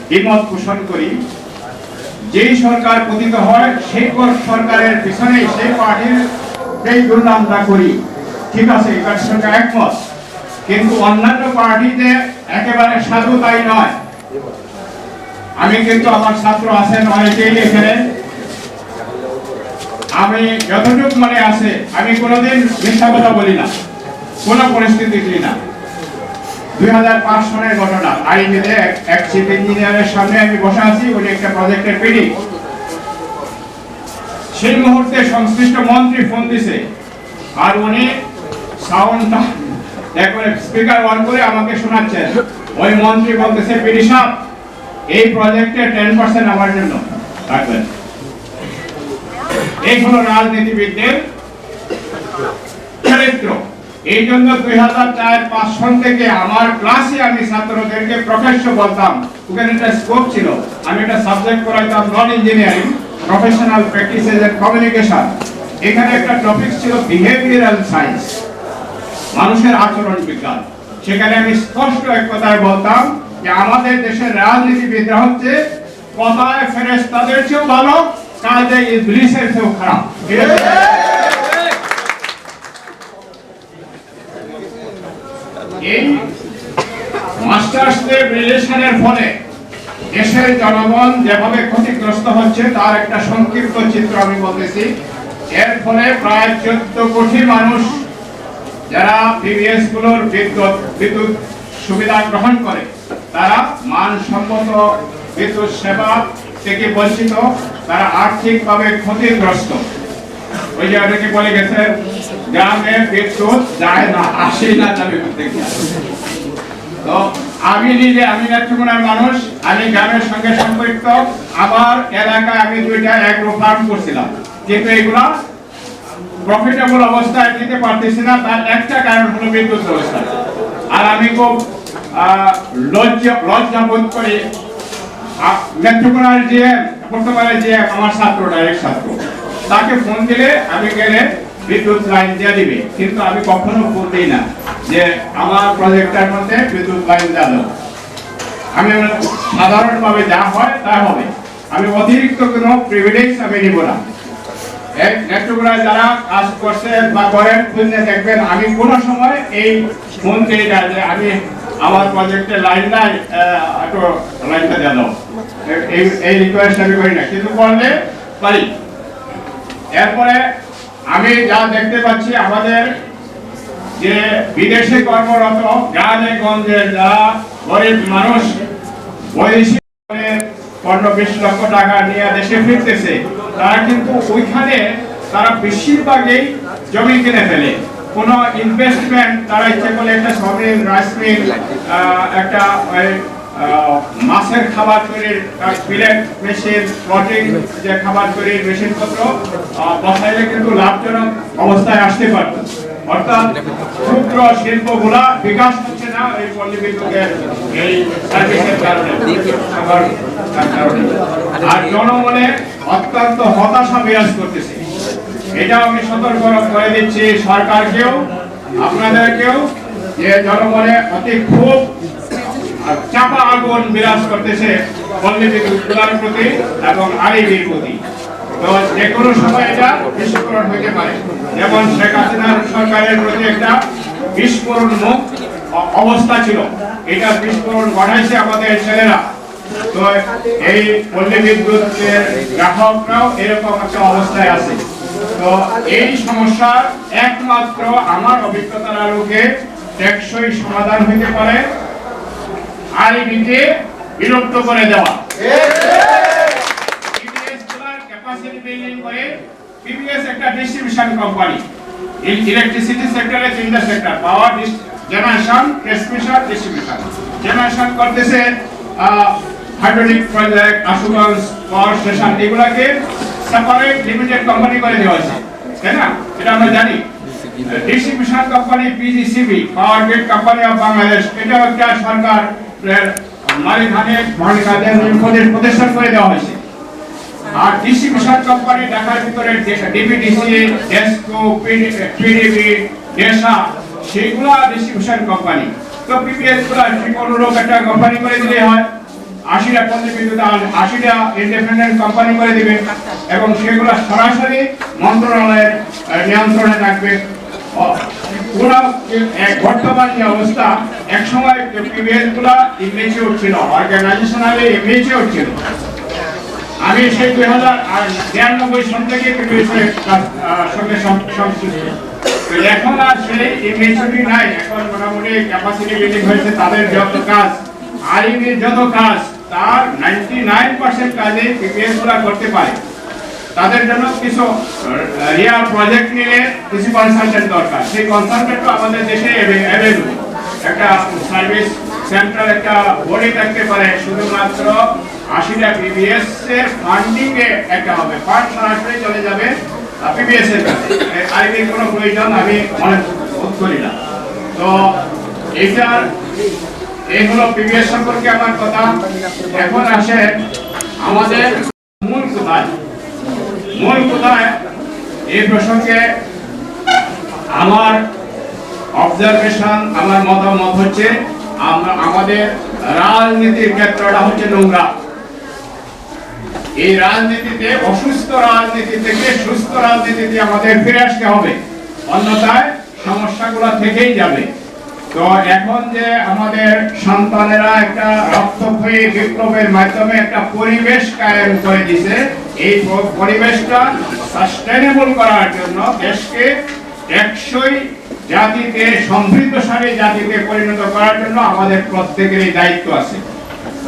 দ্বিমত পোষণ করি, যেই সরকার পতিত হয় সেই সরকারের পিছনে সেই পার্টির সেই দুর্নামটা করি, ঠিক আছে, এটার সঙ্গে একমত। কিন্তু অন্যান্য পার্টিতে একেবারে সাধু তাই নয়। আমি কিন্তু আমার ছাত্র আছেন অনেকেই এখানে, আমি যতটুকু মনে আছে আমি কোনোদিন মিথ্যা কথা বলি না, কোনো পরিস্থিতি না। 2005 সনের ঘটনা, আইবিতে এক চিফ ইঞ্জিনিয়ারের সামনে আমি বসে আছি, উনি একটা প্রজেক্টের পিডি। সেই মুহূর্তে সংশ্লিষ্ট মন্ত্রী ফোন দিছে, আর উনি সাউন্ডটা একবারে স্পিকার অন করে আমাকে শোনাচ্ছেন। ওই মন্ত্রী বলতেছে, পিডি সাহেব এই প্রজেক্টের 10% আমার জন্য রাখবেন। এই হলো রাজনীতিবিদদের চরিত্র। এই জন্য 2004-05 সন থেকে আমার ক্লাসে আমি ছাত্রদেরকে প্রফেশন বলতাম, ওখানে একটা স্কোপ ছিল, আমি একটা সাবজেক্ট করাইতাম non engineering professional practices and communication. এখানে একটা টপিক ছিল বিহেভিয়ারাল সায়েন্স, মানুষের আচরণ বিজ্ঞান। সেখানে আমি স্পষ্ট এক কথায় বলতাম যে আমাদের দেশের রাজনীতিবিদরা হচ্ছে কথায় ফেরেশতাদের চেয়েও ভালো, কাজে ইবলিসের চেয়েও খারাপ। এই মাস্টার্সদের রিলেশনের ফলে দেশের জনগণ যেভাবে ক্ষতিগ্রস্ত হচ্ছে তার একটা সংক্ষিপ্ত চিত্র আমি বলতেছি। এর ফলে প্রায় 14 কোটি মানুষ যারা পিবিএস গুলোর বিদ্যুৎ সুবিধা গ্রহণ করে তারা মানসম্মত বিদ্যুৎ সেবা থেকে বঞ্চিত, তারা আর্থিকভাবে ক্ষতিগ্রস্ত। ওই যে অনেকে বলে গেছে গ্রামে বিদ্যুৎ যায় না, আসে না, যাবে কোথেকে। তো আমি নিজে, আমি নেত্রকোনার মানুষ, আমি গ্রামের সঙ্গে সম্পৃক্ত। আমার এলাকায় আমি 2টা এগ্রো ফার্ম করছিলাম, কিন্তু এগুলা প্রফিটেবল অবস্থায় দিতে পারতেছি না। তার একটা কারণ হলো বিদ্যুৎ ব্যবস্থা। আর আমি খুব লজ্জা বোধ করি, নেত্রকোনার যে বর্তমানে যে আমার ছাত্র, ডাইরেক্ট ছাত্র, তাকে ফোন দিলে আমি গেলে বিদ্যুৎ লাইন দিয়ে দিবে, কিন্তু আমি কখনো ফোন দিই না যে আমার প্রজেক্টের মধ্যে বিদ্যুৎ লাইন দেওয়া দাও। আমি সাধারণভাবে যা হয় তা হবে, আমি অতিরিক্ত কোনো প্রিভিলেজ আমি নিব না। নেত্রকোনায় যারা কাজ করছেন বা করেন খুঁজে দেখবেন, আমি কোনো সময় এই ফোন দিই না যে আমি আমার প্রজেক্টে লাইন নাই, একটু লাইনটা দিয়ে দাও, এই রিকোয়েস্ট আমি করি না, কিন্তু করলে পারি। এরপরে আমি যা দেখতে পাচ্ছি, আমাদের যে বিদেশে কর্মরত গ্রামে গঞ্জে যারা গরিব মানুষ বৈদেশিক 15-20 লক্ষ টাকা নিয়ে দেশে ফিরতেছে, তারা কিন্তু ওইখানে তারা বেশিরভাগই জমি কিনে ফেলে। কোনো ইনভেস্টমেন্ট তারা ইচ্ছে করলে একটা সমিল, রাইস মিল, একটা মাছের খাবার তৈরির পিলেট মেশিন, প্রোটিন যে খাবার তৈরির মেশিনপত্র বসাইলে কিন্তু লাভজনক অবস্থায় আসতে পারত। অর্থাৎ ক্ষুদ্র শিল্পগুলা বিকাশ হচ্ছে না এই পল্লী বিদ্যুতের এই সার্ভিসের কারণে। আর জনমনে অত্যন্ত হতাশা বিরাজ করতেছে। এটাও আমি সতর্ক করে দিচ্ছি সরকারকেও, আপনাদেরকেও, যে জনমনে অতি খুব চাপা আগুন বিরাজ করতেছে পল্লী বিদ্যুৎগুলোর প্রতি এবং আইবির প্রতি। তো যে কোনো সময় এটা বিস্ফোরণ হতে পারে, যেমন শেখ হাসিনার সরকারের প্রতি একটা বিস্ফোরণ মুখ অবস্থা ছিল, এটা বিস্ফোরণ ঘটাইছে আমাদের ছেলেরা। তো এই পল্লী বিদ্যুতের গ্রাহকরাও এরকম একটা অবস্থায় আছে। তো এই সমস্যার একমাত্র আমার অভিজ্ঞতার আলোকে টেকসই সমাধান হতে পারে আইবিকে বিলুপ্ত করে দেওয়া। ক্যাপাসিটি বিল্ডিং করে পিবিএস একটা ডিস্ট্রিবিউশন কোম্পানি, ইলেকট্রিসিটি সেক্টরে 3টা সেক্টর, পাওয়ার, জেনারেশন, ট্রান্সমিশন, ডিস্ট্রিবিউশন। জেনারেশন করতেছে hydraulic project, Ashuganj power station, এগুলাকে সেপারেট লিমিটেড কোম্পানি করে দেওয়া হয়েছে, তাই না? এটা আমরা জানি। Distribution company PGCB, power grid company of Bangladesh, এটা একটা সরকারের মালিকানাধীন প্রতিষ্ঠান করে দেওয়া হয়েছে। আর ডিস্ট্রিবিউশন কোম্পানি ঢাকার ভিতরে ডিপিডিসি, ডেসকো, পিডিবি, ডেসা, সেগুলো ডিস্ট্রিবিউশন কোম্পানি। তো পিপিএস গুলো অনুরূপ একটা কোম্পানি করে দিলে হয়। 80টা পল্লী বিদ্যুৎ 80টা ইন্ডিপেন্ডেন্ট কোম্পানি করে দিবে এবং সেগুলো সরাসরি মন্ত্রণালয়ের নিয়ন্ত্রণে থাকবে। বর্তমান যে অবস্থা, এক সময় পিবিএস গুলা ইমেচিউর ছিল, অর্গানাইজেশনালি ইমেচিউর ছিল। আমি সেই 2093 সন থেকে পিবিএস এর সঙ্গে সংশ্লিষ্ট। এখন আর সেই ইমেচিউরিটি নাই, এখন মোটামুটি ক্যাপাসিটি বিল্ডিং হয়েছে। তাদের যত কাজ, আইনের যত কাজ, তার 99% কাজে পিবিএস গুলা করতে পারে। তাদের জন্য কিছু রিয়াল প্রজেক্ট নিয়ে কিছু কনসালটেন্ট দরকার। সেই কনসালটেন্টও আমাদের দেশে অ্যাভেলেবল। একটা সার্ভিস সেন্ট্রাল একটা বডি থাকতে পারে, শুধুমাত্র 80টা পিবিএস এর ফান্ডিং এ একটা হবে, ফান্ড সরাসরি চলে যাবে পিবিএস এর কাছে। আইনের কোনো প্রয়োজন আমি মনে বোধ করি না। তো এই হলো পিবিএস সম্পর্কে আমার কথা। এখন আসে আমাদের মূল কোথায়। এই প্রসঙ্গে আমার অবজারভেশন, আমার মতামত হচ্ছে আমাদের রাজনীতির ক্ষেত্রটা হচ্ছে নোংরা। এই রাজনীতিতে, অসুস্থ রাজনীতি থেকে সুস্থ রাজনীতিতে আমাদের ফিরে আসতে হবে, অন্যথায় সমস্যাগুলো থেকেই যাবে। তো এখন যে আমাদের সন্তানেরা একটা রক্তক্ষয়ী বিপ্লবের মাধ্যমে একটা পরিবেশ কায়েম করে দিয়েছে, এই পরিবেশটা সাস্টেনেবল করার জন্য দেশকে টেকসই জাতিতে, সমৃদ্ধশালী জাতিতে পরিণত করার জন্য আমাদের প্রত্যেকেরই দায়িত্ব আছে।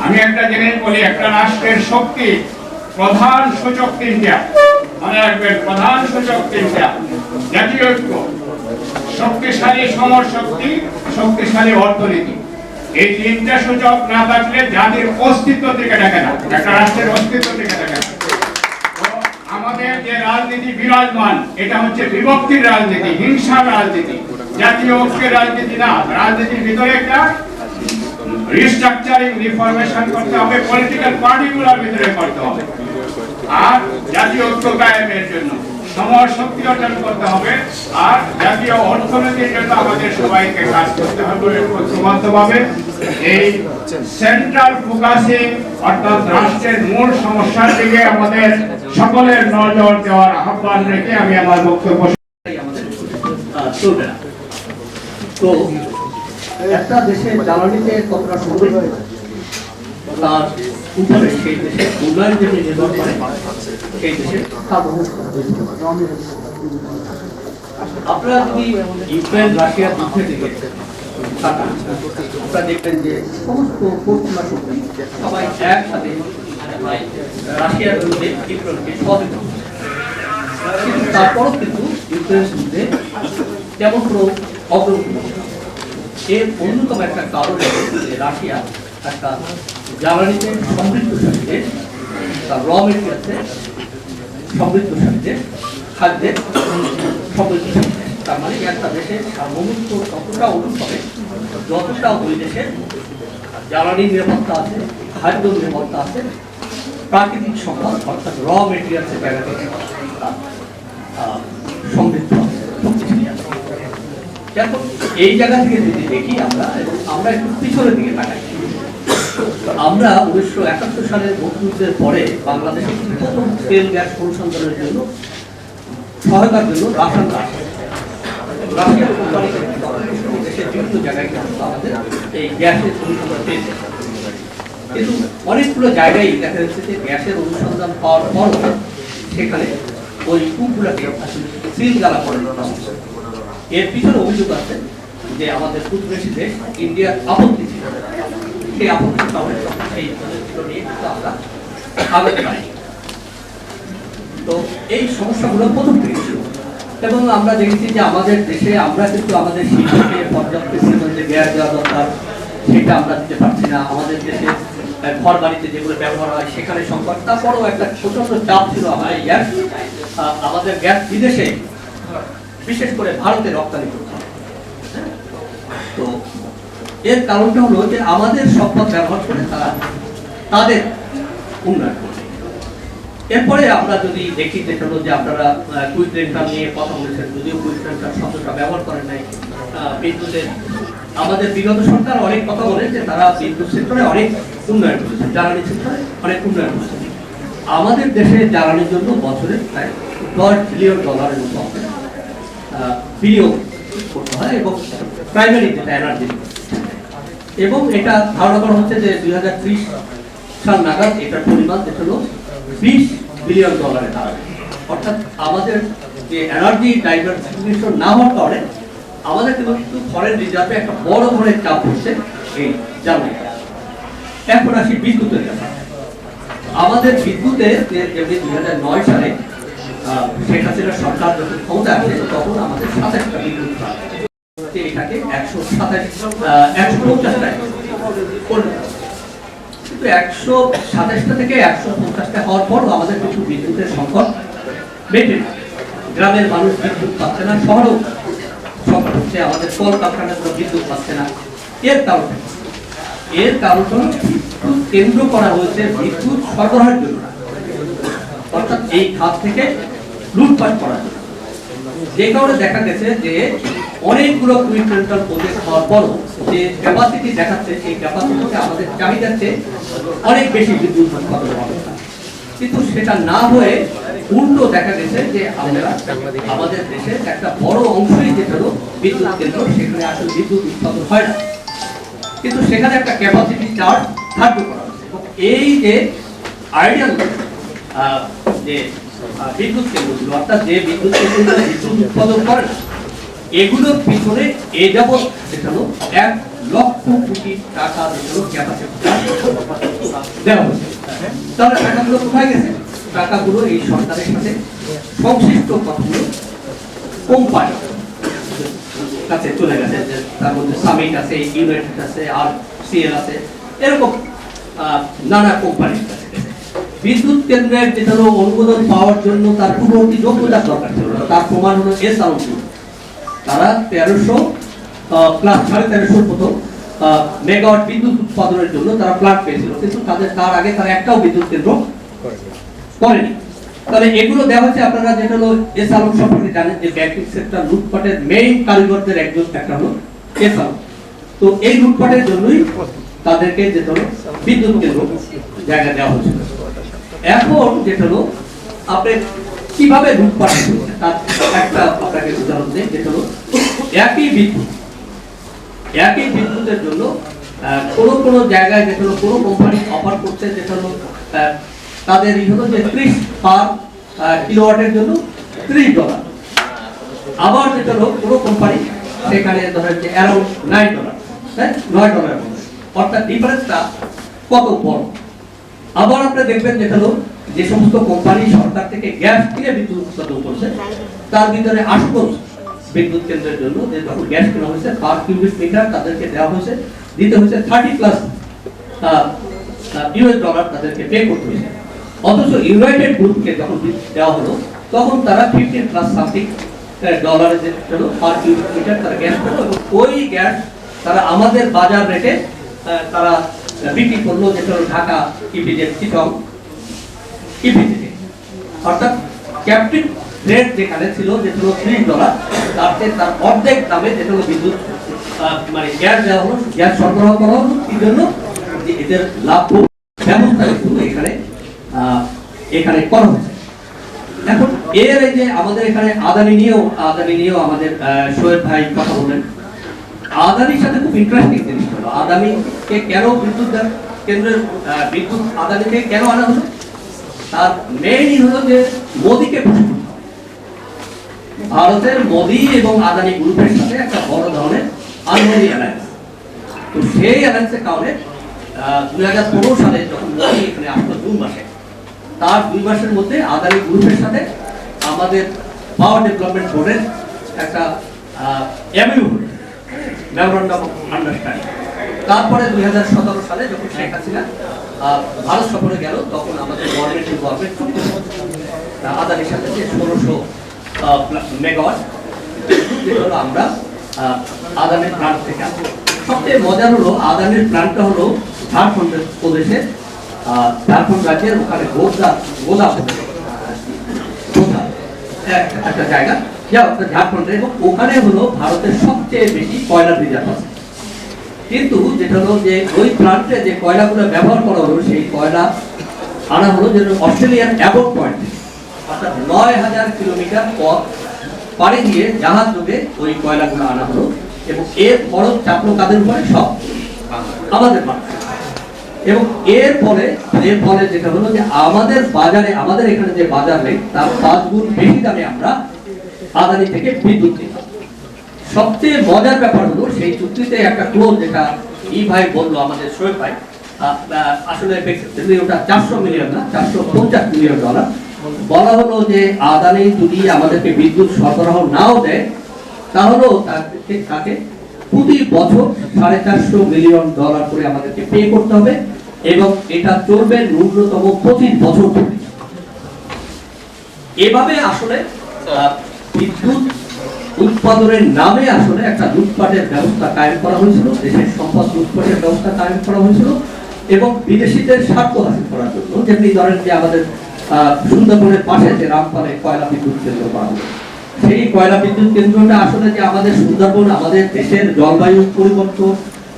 আমি একটা জিনিস বলি, একটা রাষ্ট্রের শক্তি প্রধান সূচক তিনটা, মনে রাখবেন, প্রধান সূচক তিনটা। জাতীয় ঐক্য, শক্তিশালী সমরশক্তি, শক্তিশালী অর্থনীতি। এই তিনটা সূচক না থাকলে জাতির অস্তিত্ব থেকে দেখে না, একটা রাষ্ট্রের অস্তিত্ব থেকে দেখে না। আমাদের যে রাজনীতি বিরাজমান, এটা হচ্ছে বিভক্তির রাজনীতি, হিংসার রাজনীতি, জাতীয় ঐক্যের রাজনীতি না। রাজনীতির ভিতরে একটা রিস্ট্রাকচারিং, রিফরমেশন করতে হবে, পলিটিক্যাল পার্টিগুলোর ভিতরে করতে হবে। আর জাতীয় ঐক্য কায়েমের জন্য সমর শক্তি অর্জন করতে হবে, আর জাতীয় অর্থনীতির জন্য আমাদের সবাইকে কাজ করতে হবে ঐক্যবদ্ধভাবে। এই সেন্ট্রাল ফোকাসিং, অর্থাৎ রাষ্ট্রের মূল সমস্যার দিকে আমাদের সকলের নজর দেওয়ার আহ্বান রেখে আমি আমার বক্তব্য চলবে না। তো একটা দেশের জ্বালানিতে কতটা সমৃদ্ধ, তার উপরে সেই দেশের উন্নয়ন যদি নির্ভর করে, সেই দেশের আপনারা যদি ইউক্রেন রাশিয়ার যুদ্ধে দিকে আপনারা দেখবেন যে সমস্ত পশ্চিমা শক্তি সবাই একসাথে রাশিয়ার বিরুদ্ধে ইউক্রেনকে সহযোগিতা করছে। কিন্তু তারপরও কিন্তু ইউক্রেনের যুদ্ধে তেমন কোনো অগ্রগতি। এর অন্যতম একটা কারণ যে রাশিয়া একটা জ্বালানিতে সমৃদ্ধশালী দেশ, তার র মেটেরিয়ালসে সমৃদ্ধশালী দেশ, খাদ্যে সমৃদ্ধশালী দেশ। তার মানে একটা দেশের সার্বভৌমত্ব ততটা অটুট হবে যতটা ওই দেশের জ্বালানি নিরাপত্তা আছে, খাদ্য নিরাপত্তা আছে, প্রাকৃতিক সম্পদ অর্থাৎ র মেটেরিয়ালসের জায়গা থেকে সমৃদ্ধ আছে, শক্তিশালী আছে। এখন এই জায়গা থেকে যদি দেখি আমরা একটু পিছনের দিকে তাকাই। আমরা 1971 সালের মুক্তিযুদ্ধের পরে বাংলাদেশে প্রথম তেল গ্যাস অনুসন্ধানের জন্য সহায়তার জন্য রাশিয়ার কোম্পানিকে দেশের বিভিন্ন জায়গায় আমাদের এই গ্যাসের অনুসন্ধান পেয়েছে। কিন্তু অনেকগুলো জায়গায় দেখা যাচ্ছে যে গ্যাসের অনুসন্ধান পাওয়ার পর সেখানে ওই কূপগুলোকে সিল জ্বালা করে। এর পিছনে অভিযোগ আছে যে আমাদের প্রতিবেশী দেশ ইন্ডিয়ার আপত্তি ছিল, সেই আপত্তির কারণে সেই নিয়ে কিন্তু আমরা আগাতে পারি। তো এই সমস্যাগুলো প্রথম থেকে ছিল এবং আমরা দেখেছি যে আমাদের দেশে আমরা কিন্তু আমাদের শিল্পকে পর্যাপ্ত পরিমাণে গ্যাস দেওয়া দরকার, সেটা আমরা দিতে পারছি না। আমাদের দেশে ঘর বাড়িতে যেগুলো ব্যবহার হয় সেখানে সংকট, তারপরেও একটা প্রচন্ড চাপ ছিল আমাদের গ্যাস বিদেশে, বিশেষ করে ভারতে রপ্তানি করতে হবে। তো এর কারণটা হলো যে আমাদের সম্পদ ব্যবহার করে তারা তাদের উন্নয়ন করবে। এরপরে আমরা যদি দেখি যেটা হলো যে আপনারা কুইক রেন্টাল নিয়ে কথা বলেছেন, যদিও কুইক রেন্টাল শব্দটা ব্যবহার করেন নাই। বিদ্যুতের আমাদের বিগত সরকার অনেক কথা বলে যে তারা বিদ্যুৎ সেক্টরে অনেক উন্নয়ন করেছে, জ্বালানি সেক্টরে অনেক উন্নয়ন করেছে। আমাদের দেশে জ্বালানির জন্য বছরে প্রায় $10 বিলিয়ন মতো বিনিয়োগ করতে হয়, এবং প্রাইমারি যেটা এনার্জি, এবং এটা ধারণা করা হচ্ছে যে 2030 সাল নাগাদ এটার পরিমাণ যেটা হলো $20 বিলিয়ন দাঁড়াবে। অর্থাৎ আমাদের যে এনার্জি ডাইভার্সিফিকেশন না হওয়ার কারণে আমাদের কিন্তু ফরেন রিজার্ভে একটা বড় ধরনের চাপ পড়ছে এই জ্বালানি। এখন আসি বিদ্যুতের ব্যাপারে। আমাদের বিদ্যুতে যেমনি 2009 সালে শেখ হাসিনার সরকার যখন ক্ষমতা আসে তখন আমাদের 27টা বিদ্যুৎ এটাকে 150টা কিন্তু 127টা থেকে 150টা হওয়ার পরও আমাদের কিছু বিদ্যুতের সংকট মেটে না। গ্রামের মানুষ বিদ্যুৎ পাচ্ছে না, শহরেও সংকট হচ্ছে, আমাদের কলকারখানাগুলো বিদ্যুৎ পাচ্ছে না। এর কারণ হলো বিদ্যুৎ কেন্দ্র করা হয়েছে বিদ্যুৎ সরবরাহের জন্য, অর্থাৎ এই খাত থেকে লুটপাট করার জন্য। যে কারণে দেখা গেছে যে অনেকগুলো কুইক রেন্টাল প্রজেক্ট হওয়ার পরও যে ক্যাপাসিটি দেখাচ্ছে, সেই ক্যাপাসিটিতে আমাদের চাহিদার চেয়ে অনেক বেশি বিদ্যুৎ উৎপাদনের অবস্থা। কিন্তু সেটা না হয়ে উল্টো দেখা গেছে যে আমাদের দেশের একটা বড় অংশই যেটা হলো বিদ্যুৎ কেন্দ্র, সেখানে আসলে বিদ্যুৎ উৎপাদন হয় না, কিন্তু সেখানে একটা ক্যাপাসিটি চার্জ ধার্য করা হচ্ছে। এই যে আইডিয়াল যে বিদ্যুৎ কেন্দ্রগুলো, অর্থাৎ যে বিদ্যুৎ কেন্দ্রগুলো বিদ্যুৎ উৎপাদন করে না, এগুলোর পিছনে এ যাবৎ যেটা হলো 1 লক্ষ কোটি টাকা ক্যাপাসিটি দেওয়া হয়েছে। তাহলে টাকাগুলো কোথায় গেছে? টাকাগুলো এই সরকারের সাথে সংশ্লিষ্ট কতগুলো কোম্পানি কাছে চলে গেছে, তার মধ্যে সামিট আছে, ইউনাইটেড আছে, আর সিএল আছে, এরকম নানা কোম্পানির কাছে। বিদ্যুৎ কেন্দ্রের যেটা হলো অনুমোদন পাওয়ার জন্য তার পূর্ববর্তী যোগ্যতার দরকার ছিল, তার প্রমাণ হলো তারা 1300 প্লাস 1350 মতো মেগাওয়াট বিদ্যুৎ উৎপাদনের জন্য তারা প্ল্যান পেয়েছিল, কিন্তু তার আগে তারা একটাও বিদ্যুৎ কেন্দ্র করেনি। তাহলে এগুলো দেওয়া হচ্ছে। আপনারা যেটা হলো এস আলম সম্পর্কে জানেন যে ব্যাংকিং সেক্টর লুটপাটের মেইন কারিগরদের একটা হলো এস আলম। তো এই লুটপাটের জন্যই তাদেরকে যেটা হলো বিদ্যুৎ কেন্দ্র জায়গা দেওয়া হয়েছিল। এখন যেটা হলো আপনি কিভাবে লুটপাট করছে তার একটা আপনাকে উদাহরণ দেই, যেটা হলো একই বিদ্যুতের জন্য কোন জায়গায় যেটা হলো কোনো কোম্পানি অফার করছে যেটা হলো তাদের হলো যে 30 পার কিলোওয়াটের জন্য $30, আবার যেটা হলো কোনো কোম্পানি সেখানে ধরেন যে অ্যারাউন্ড $9, $9, অর্থাৎ ডিফারেন্সটা কত বড়। আবার আপনি দেখবেন যেটা হলো যে সমস্ত কোম্পানি সরকার থেকে গ্যাস কিনে বিদ্যুৎ উৎপাদন করছে, তার ভিতরে আশুগঞ্জ বিদ্যুৎ কেন্দ্রের জন্য যে যখন গ্যাস কেনা হয়েছে পার কিউবিক মিটার তাদেরকে দেওয়া হয়েছে, দিতে হয়েছে $30+ তাদেরকে পে করতে হয়েছে। অথচ ইউনাইটেড গ্রুপকে যখন দেওয়া হলো তখন তারা $15+ সামথিং ডলারের জন্য পার কিউবিক মিটার তারা গ্যাস পেল, এবং ওই গ্যাস তারা আমাদের বাজার রেটে তারা বিক্রি করলো, যেটা হলো ঢাকা ইপিজেড চিটং ইপিজেড, অর্থাৎ ক্যাপটিভ রেট যেখানে ছিল যেটা হলো $30, তার অর্ধেক দামে যেটা হলো বিদ্যুৎ মানে গ্যাস দেওয়া হলো, গ্যাস সরবরাহ করা হলো। এই জন্য যে এদের লাভ ব্যবস্থা কিন্তু এখানে করা হয়েছে। এখন এর এই যে আমাদের এখানে আদানি নিয়েও আমাদের শোয়েব ভাই কথা বলেন। আদানির সাথে খুব ইন্টারেস্টিং জিনিস হলো, আদানিকে কেন বিদ্যুৎ কেন্দ্রের বিদ্যুৎ আদানিকে কেন আনা হলো, তার মেইন হলো যে মোদিকে ভারতের মোদি এবং আদানি গ্রুপের সাথে একটা বড় ধরনের আনমোদি অ্যালায়েন্স। তো সেই অ্যালায়েন্সের কারণে 2015 সালে যখন মোদি এখানে আসলো জুন মাসে, তার 2 মাসের মধ্যে আদানি গ্রুপের সাথে আমাদের পাওয়ার ডেভেলপমেন্ট বোর্ডের একটা এমইউ মেমোরান্ডাম অফ আন্ডারস্ট্যান্ডিং। তারপরে 2017 সালে যখন শেখ হাসিনা ভারত সফরে গেল, তখন আমাদের গভর্নমেন্ট আদানির সাথে যে 1600 মেগাওয়াট যেগুলো আমরা আদানির প্ল্যান্ট থেকে আসবো। সবচেয়ে মজার হলো আদানির প্ল্যান্টটা হলো ঝাড়খণ্ড প্রদেশের ঝাড়খণ্ড রাজ্যের ওখানে গোদা গোদা গোদা একটা জায়গা যা ঝাড়খণ্ডে, এবং ওখানে হলো ভারতের সবচেয়ে বেশি কয়লা রিজার্ভ আছে। কিন্তু যেটা হলো যে ওই প্লান্টে যে কয়লাগুলো ব্যবহার করা হলো সেই কয়লা আনা হলো যে অস্ট্রেলিয়ান অ্যাবোট পয়েন্ট, অর্থাৎ ৯,০০০ কিলোমিটার পথ পাড়ি দিয়ে জাহাজ যোগে ওই কয়লাগুলো আনা হলো, এবং এর খরচ চাপলো কাদের উপরে? সব আমাদের মানুষ। এবং এর ফলে যেটা হলো যে আমাদের বাজারে, আমাদের এখানে যে বাজার রেট তার ৫ গুণ বেশি দামে আমরা আদানি থেকে বিদ্যুৎ নিতাম। সবচেয়ে মজার ব্যাপার হলো সেই চুক্তিতে একটা ক্লোজ, যেটা ভাই বললো আমাদের শোয়েব ভাই, আসলে ওটা ৪০০ মিলিয়ন না, $৪৫০ মিলিয়ন বলা হলো যে আদানি যদি আমাদেরকে বিদ্যুৎ সরবরাহ নাও দেয় তাহলেও তাকে প্রতি বছর $৪৫০ মিলিয়ন করে আমাদেরকে পে করতে হবে, এবং এটা চলবে ন্যূনতম ২৫ বছর ধরে। এভাবে আসলে বিদ্যুৎ উৎপাদনের নামে আসলে একটা লুটপাটের ব্যবস্থা কায়েম করা হয়েছিল, দেশের সম্পদ লুটপাটের ব্যবস্থা কায়েম করা হয়েছিল, এবং বিদেশিদের স্বার্থ হাসিল করার জন্য। যেমনি ধরেন যে আমাদের সুন্দরবনের পাশে যে রামপালে কয়লা বিদ্যুৎ কেন্দ্র করা হলো, সেই কয়লা বিদ্যুৎ কেন্দ্রটা আসলে যে আমাদের সুন্দরবন, আমাদের দেশের জলবায়ু পরিবর্তন,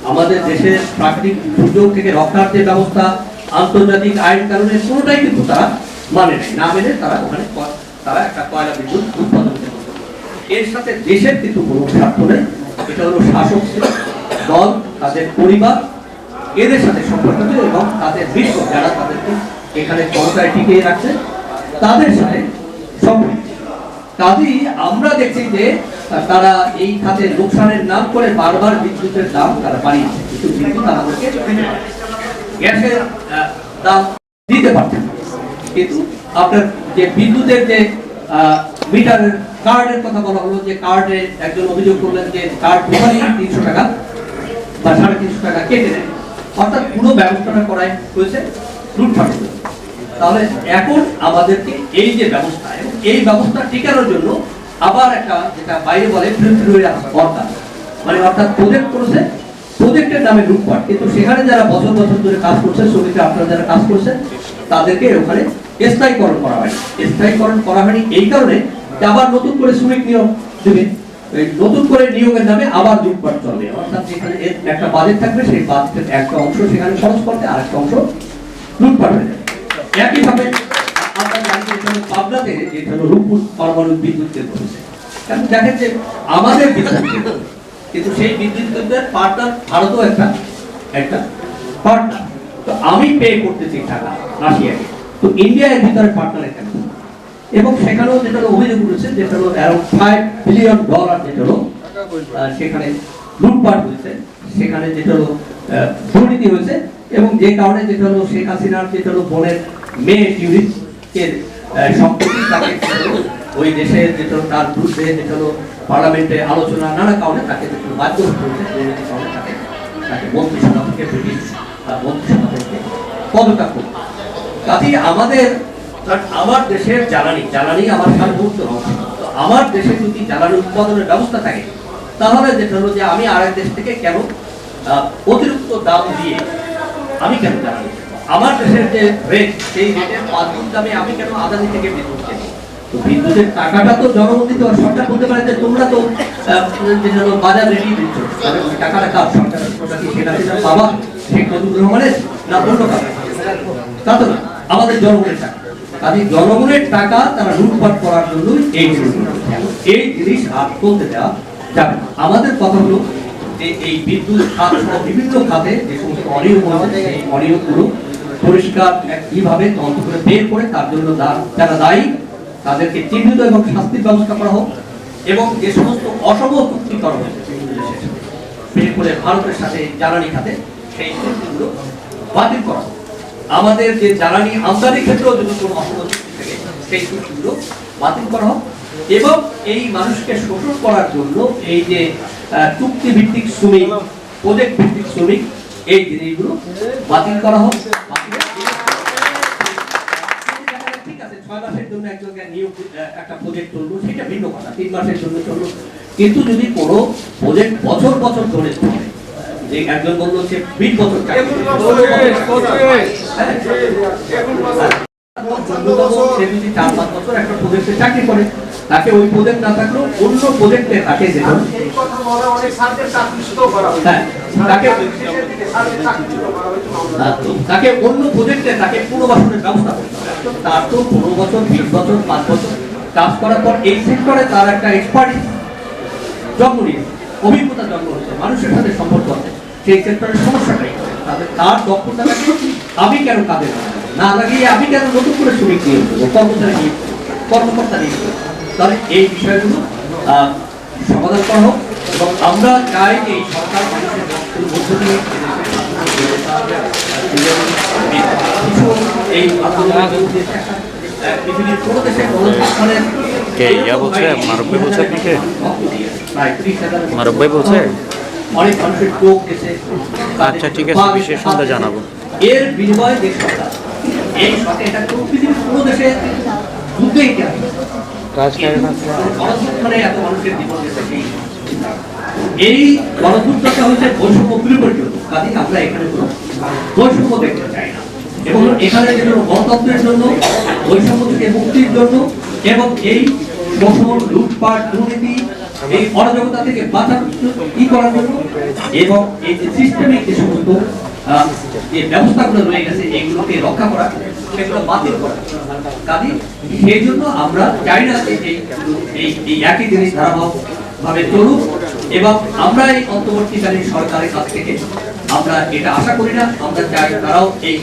আমাদের দেশের প্রাকৃতিক দুর্যোগ থেকে রক্ষার যে ব্যবস্থা, আন্তর্জাতিক আইন কানুনের কোনোটাই কিন্তু তারা মানে নেই, না মেনে তারা ওখানে তারা একটা কয়লা বিদ্যুৎ উৎপাদন করে। এর সাথে দেশের কিন্তু কোনো স্বার্থ নেই, এটা হলো শাসক দল, তাদের পরিবার, এদের সাথে সম্পর্কিত, এবং তাদের বিশ্ব যারা তাদেরকে এখানে ক্ষমতায় টিকিয়ে রাখছে তাদের সাথে সম্পর্কিত। কাজেই আমরা দেখছি যে তারা এই খাতে লোকসানের নাম করে বারবার বিদ্যুতের দাম তারা বাড়িয়েছে, কিন্তু বিদ্যুৎ আমাদেরকে গ্যাসের দাম দিতে পারছে না। কিন্তু আপনার যে বিদ্যুতের যে মিটারের কার্ডের কথা বলা হলো, যে কার্ডে একজন অভিযোগ করলেন যে কার্ড টোটালি ৩০০ টাকা বা ৩৫০ টাকা কেটে নেয়, অর্থাৎ পুরো ব্যবস্থাটা করাই হয়েছে লুটপাট। তাহলে এখন আমাদেরকে এই যে ব্যবস্থা, এবং এই ব্যবস্থা টিকানোর জন্য আবার একটা, যেটা বাইরে বলে অর্থাৎ মানে অর্থাৎ প্রজেক্ট করেছে, প্রজেক্টের নামে লুটপাট, কিন্তু সেখানে যারা বছর বছর ধরে কাজ করছে, শ্রমিকরা আপনারা যারা কাজ করছেন তাদেরকে ওখানে স্থায়ীকরণ করা হয়নি। স্থায়ীকরণ করা হয়নি এই কারণে যে আবার নতুন করে শ্রমিক নিয়োগ দেবে, নতুন করে নিয়োগের নামে আবার লুটপাট চলবে। অর্থাৎ যেখানে একটা বাজেট থাকবে, সেই বাজেটের একটা অংশ সেখানে খরচ করতে, আর একটা অংশ লুটপাট হয়ে যাবে। একইভাবে আমরা জানি যে পাবনাতে যেটা হলো রূপপুর পারমাণবিক বিদ্যুৎ কেন্দ্র হচ্ছে, এখন দেখেন যে আমাদের বিদ্যুৎ কেন্দ্র, কিন্তু সেই বিদ্যুৎ কেন্দ্রের পার্টনার ভারতও একটা পার্টনার। তো আমি পে করতেছি টাকা রাশিয়াকে, তো ইন্ডিয়া এর ভিতরে পার্টনারের কেন? এবং সেখানেও যেটা অভিযোগ করেছে, যেটা হলো অ্যারাউন্ড $5 বিলিয়ন যেটা হলো সেখানে লুটপাট হয়েছে, সেখানে যেটা হলো দুর্নীতি হয়েছে, এবং যে কারণে যেটা হলো শেখ হাসিনার যেটা হলো বোনের মেয়ে টিউরিস্টের সম্পত্তি, তাকে ওই দেশের যেটা তার বিরুদ্ধে যেটা হলো পার্লামেন্টে আলোচনা, নানা কারণে তাকে যেটা বাধ্য করেছে, দুর্নীতির কারণে তাকে মন্ত্রিসভা থেকে ব্রিটিশ মন্ত্রিসভা থেকে পদত্যাগ করতে। কাজেই আমার দেশের জ্বালানি আমার সার্বভৌমত্ব অংশ। তো আমার দেশে যদি জ্বালানি উৎপাদনের ব্যবস্থা থাকে, তাহলে যেটা হলো যে আমি আরেক দেশ থেকে কেন অতিরিক্ত দাম দিয়ে আমি কেন জ্বালানি, আমার দেশের যে রেট, সেই রেটের ৫ গুণ দামে আমি কেন আদানি থেকে বিদ্যুৎ কেন? তো বিদ্যুতের টাকাটা তো জনগণ দিতে পারে। সরকার বলতে পারে যে তোমরা তো যেটা হলো বাজার রেটই দিচ্ছ, টাকাটা কাজ সরকার সেটা বাবা শেখ মুজিবুর রহমানের না অন্য টাকা, তা তো না, আমাদের জনগণের টাকা। কাজে জনগণের টাকা তারা লুটপাট করার জন্য এই জিনিস আর চলতে দেওয়া যাবে না। আমাদের কথা হলো যে এই বিদ্যুৎ খাত সহ বিভিন্ন খাতে যে সমস্ত অনিয়ম হয়েছে, সেই অনিয়মগুলো পরিষ্কার কিভাবে তদন্ত করে বের করে তার জন্য যারা দায়ী তাদেরকে চিহ্নিত এবং শাস্তির ব্যবস্থা করা হোক, এবং যে সমস্ত অসম চুক্তি করা হয়েছে বিশেষ করে ভারতের সাথে জ্বালানি খাতে, সেই চুক্তিগুলো বাতিল করা হোক। আমাদের যে জ্বালানি আমদানির ক্ষেত্রেও যদি কোনো অসম চুক্তি থাকে, সেই চুক্তিগুলো বাতিল করা হোক, এবং এই মানুষকে শোষণ করার জন্য এই যে চুক্তি ভিত্তিক শ্রমিক, প্রজেক্ট ভিত্তিক শ্রমিক, এই জিনিসগুলো বাতিল করা হোক। ঠিক আছে, 6 মাসের জন্য একজনকে নিয়োগ, একটা প্রজেক্ট চললো, সেটা ভিন্ন কথা, 3 মাসের জন্য চললো, কিন্তু যদি কোনো প্রজেক্ট বছর বছর ধরে চলে, যে একজন বললো যে 20 বছর চাকরি সে যদি 4-5 বছর একটা প্রজেক্টে চাকরি করে, তাকে ওই প্রজেক্ট না থাকলেও অন্য প্রজেক্টে তাকে যেতে হবে। হ্যাঁ, তাকে অন্য প্রজেক্টে তাকে পুনর্বাসনের ব্যবস্থা করতে হবে। তার তো 15 বছর, 20 বছর, 5 বছর কাজ করার পর এই সেক্টরে তার একটা এক্সপার্টিস জন্ম নিয়েছে, অভিজ্ঞতা জন্ম হচ্ছে, মানুষের সাথে সম্পর্ক আছে, সেই সেক্টরের সমস্যাটাই তার দক্ষতাটাকে আমি কেন কাজে না লাগিয়ে আমি কেন নতুন করে শ্রমিক নিয়ে কর্মচারী নিয়ে কর্মকর্তা নিয়ে, তাহলে এই বিষয়গুলো সমাধান করা হোক। এবং আমরা চাই যে এই সরকার মানুষের মধ্য দিয়ে এই পৃথিবীর কোনো দেশে গণস্থানের অনেক মানুষের চোখ গেছে। আচ্ছা ঠিক আছে, বিশেষ সন্ধ্যা জানাবো। এর বিনিময়ে যে সরকার এই সরকার এটা পৃথিবীর কোনো দেশে যুদ্ধে ইতিহাস গণযুদ্ধে এত মানুষের জীবন গেছে। এই গণযুদ্ধটা হচ্ছে বৈষম্য বিপরীত, কাজে আমরা এখানে কোনো বৈষম্য দেখতে চাই না। এবং এখানে যেন গণতন্ত্রের জন্য, বৈষম্য থেকে মুক্তির জন্য এবং এই শোষণ, লুটপাট, দুর্নীতি, এই অরাজকতা থেকে বাঁচার করার জন্য এবং এই যে সিস্টেমিক যে সমস্ত যে ব্যবস্থাগুলো রয়ে গেছে এইগুলোকে রক্ষা করা, সেগুলো বাতিল করা। কাজে সেই জন্য আমরা চাই না যে এই একই জিনিস ধারাবাহিকভাবে চলুক। এবং আমরা এই অন্তর্বর্তীকালীন সরকারের কাছ থেকে আমরা এটা আশা করি না। আমরা চাই তারাও এই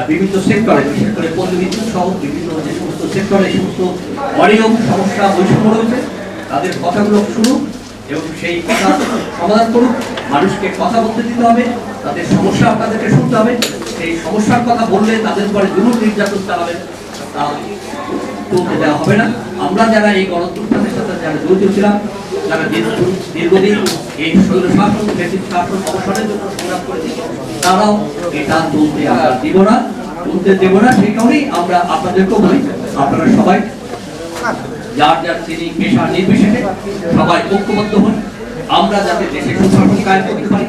বিভিন্ন সেক্টরে, বিশেষ করে পল্লী বিদ্যুৎ সহ বিভিন্ন যে সমস্ত সেক্টরে এই সমস্ত অনিয়ম, সমস্যা, বৈষম্য রয়েছে তাদের কথাগুলো শুনুক এবং সেই কথা সমাধান করুক। মানুষকে কথা বলতে দিতে হবে, তাদের সমস্যা আপনাদেরকে শুনতে হবে। সেই সমস্যার কথা বললে তাদের উপরে জুলুম নির্যাতন চালাবেন, তা চলতে দেওয়া হবে না। আমরা যারা এই গণতন্ত্রের সাথে যারা জড়িত ছিলাম, যারা দীর্ঘদিন এই স্বৈর শাসন, ফ্যাসিস্ট শাসন অবসানের জন্য সংগ্রাম করেছি, তারাও এটা চলতে আমরা দিব না, চলতে দেব না। সেই কারণেই আমরা আপনাদেরকেও বলি, আপনারা সবাই যার যার শ্রেণী পেশা নির্বিশেষে সবাই ঐক্যবদ্ধ হন, আমরা যাতে দেশে সুশাসন কায়েম করতে পারি।